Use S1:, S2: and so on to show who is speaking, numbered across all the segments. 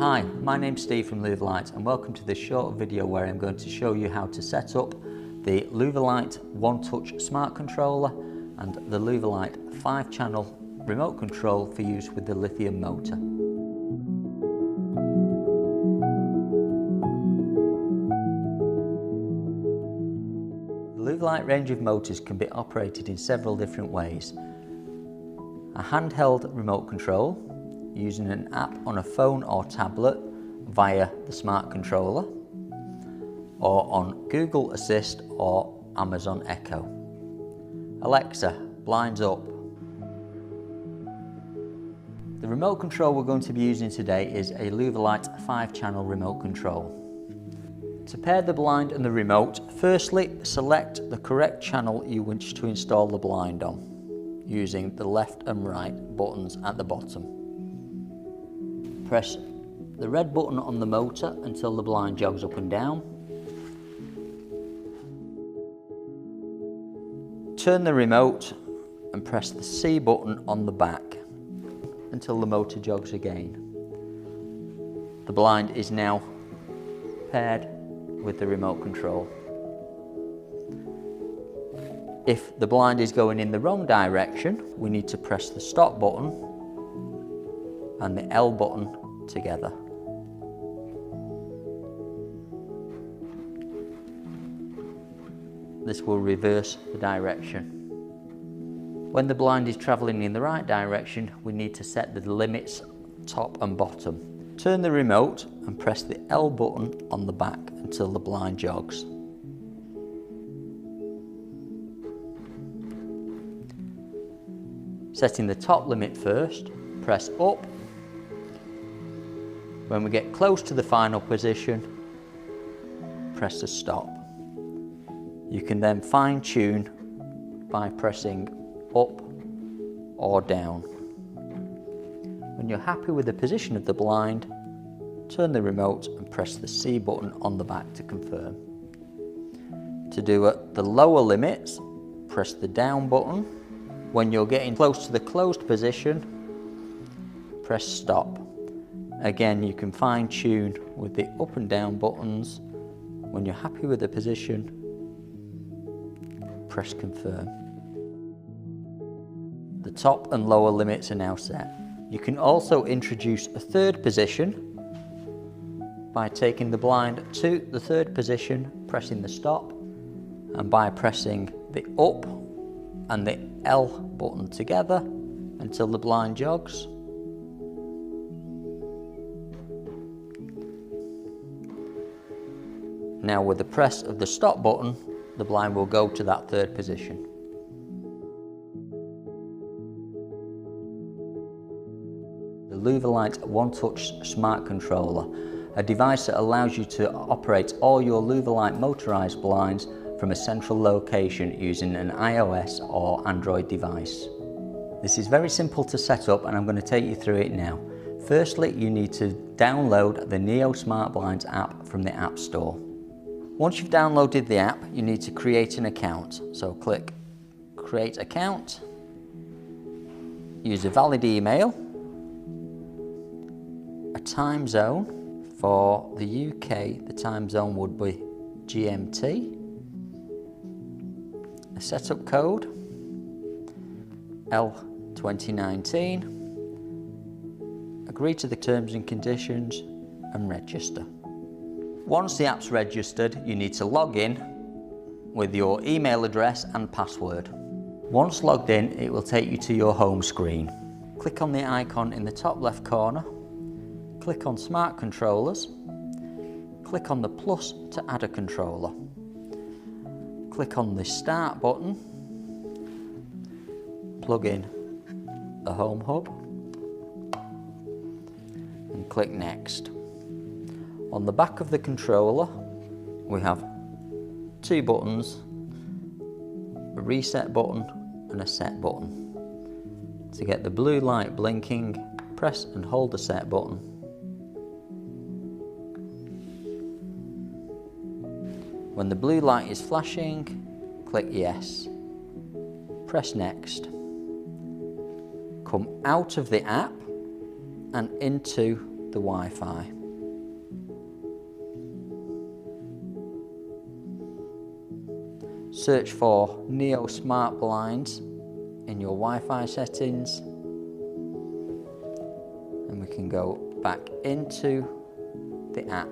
S1: Hi, my name's Steve from LOUVOLITE and welcome to this short video where I'm going to show you how to set up the LOUVOLITE one-touch smart controller and the LOUVOLITE 5-channel remote control for use with the lithium motor. The LOUVOLITE range of motors can be operated in several different ways. A handheld remote control, using an app on a phone or tablet via the smart controller, or on Google Assist or Amazon Echo. Alexa, blinds up. The remote control we're going to be using today is a LOUVOLITE 5-channel remote control. To pair the blind and the remote, firstly select the correct channel you wish to install the blind on, using the left and right buttons at the bottom. Press the red button on the motor until the blind jogs up and down. Turn the remote and press the C button on the back until the motor jogs again. The blind is now paired with the remote control. If the blind is going in the wrong direction, we need to press the stop button and the L button together. This will reverse the direction. When the blind is travelling in the right direction, we need to set the limits top and bottom. Turn the remote and press the L button on the back until the blind jogs. Setting the top limit first, press up. When we get close to the final position, press the stop. You can then fine-tune by pressing up or down. When you're happy with the position of the blind, turn the remote and press the C button on the back to confirm. To do the lower limits, press the down button. When you're getting close to the closed position, press stop. Again, you can fine-tune with the up and down buttons. When you're happy with the position, press confirm. The top and lower limits are now set. You can also introduce a third position by taking the blind to the third position, pressing the stop, and by pressing the up and the L button together until the blind jogs. Now with the press of the stop button, the blind will go to that third position. The LOUVOLITE one-touch smart controller, a device that allows you to operate all your LOUVOLITE motorized blinds from a central location using an iOS or Android device. This is very simple to set up and I'm going to take you through it now. Firstly, you need to download the Neo Smart Blinds app from the App Store. Once you've downloaded the app, you need to create an account. So click Create Account, use a valid email, a time zone. For the UK, the time zone would be GMT, a setup code, L2019, agree to the terms and conditions and register. Once the app's registered, you need to log in with your email address and password. Once logged in, it will take you to your home screen. Click on the icon in the top left corner, click on Smart Controllers, click on the plus to add a controller. Click on the Start button, plug in the Home Hub, and click Next. On the back of the controller, we have two buttons, a reset button and a set button. To get the blue light blinking, press and hold the set button. When the blue light is flashing, click Yes. Press Next. Come out of the app and into the Wi-Fi. Search for Neo Smart Blinds in your Wi-Fi settings, and we can go back into the app.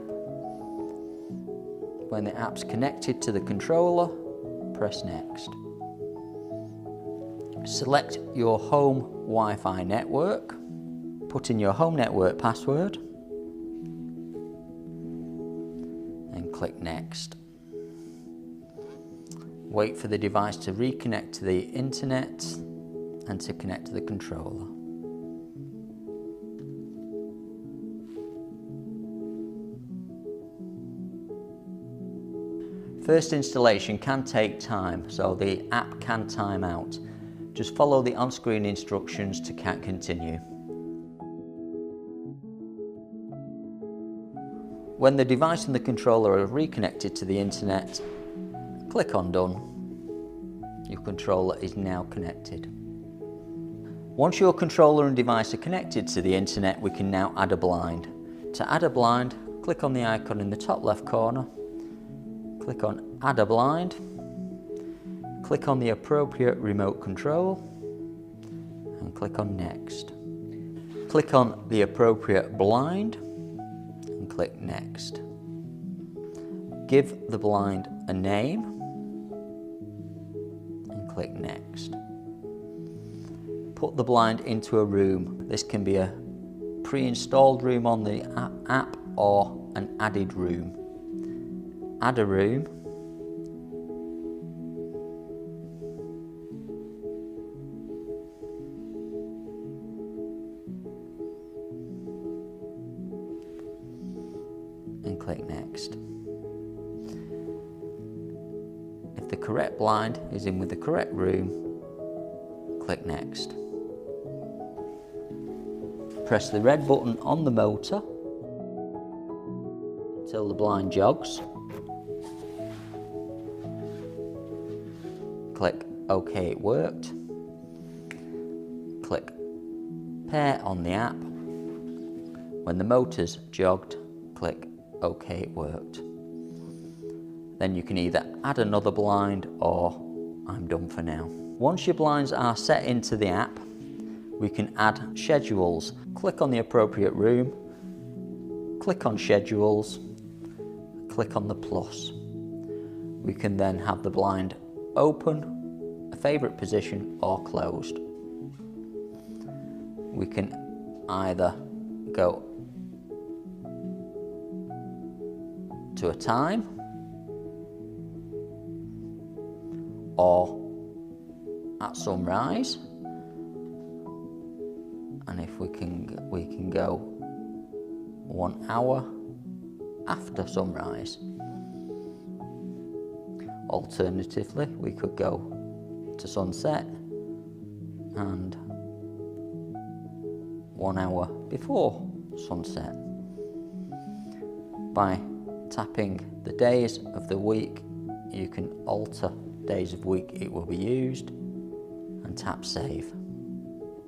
S1: When the app's connected to the controller, press Next. Select your home Wi-Fi network, put in your home network password, and click Next. Wait for the device to reconnect to the internet and to connect to the controller. First installation can take time, so the app can time out. Just follow the on-screen instructions to continue. When the device and the controller are reconnected to the internet, click on Done. Your controller is now connected. Once your controller and device are connected to the internet, we can now add a blind. To add a blind, click on the icon in the top left corner, click on Add a Blind, click on the appropriate remote control, and click on Next. Click on the appropriate blind and click Next. Give the blind a name and click Next. Put the blind into a room. This can be a pre-installed room on the app or an added room. Add a room. And click Next. If the correct blind is in with the correct room, click Next. Press the red button on the motor until the blind jogs. Click OK, it worked. Click Pair on the app. When the motor's jogged, click OK, it worked. Then you can either add another blind or I'm done for now. Once your blinds are set into the app, we can add schedules. Click on the appropriate room, click on Schedules, click on the plus. We can then have the blind open, a favourite position, or closed. We can either go to a time or at sunrise, and if we can go 1 hour after sunrise. Alternatively, we could go to sunset and 1 hour before sunset. By tapping the days of the week, you can alter days of week it will be used and tap Save.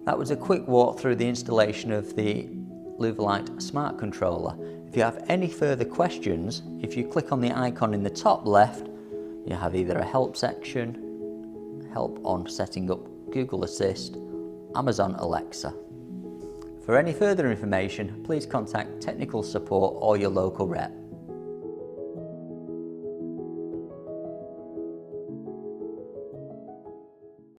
S1: That was a quick walk through the installation of the LOUVOLITE Smart Controller. If you have any further questions, if you click on the icon in the top left, you have either a help section, help on setting up Google Assist, Amazon Alexa. For any further information, please contact technical support or your local rep.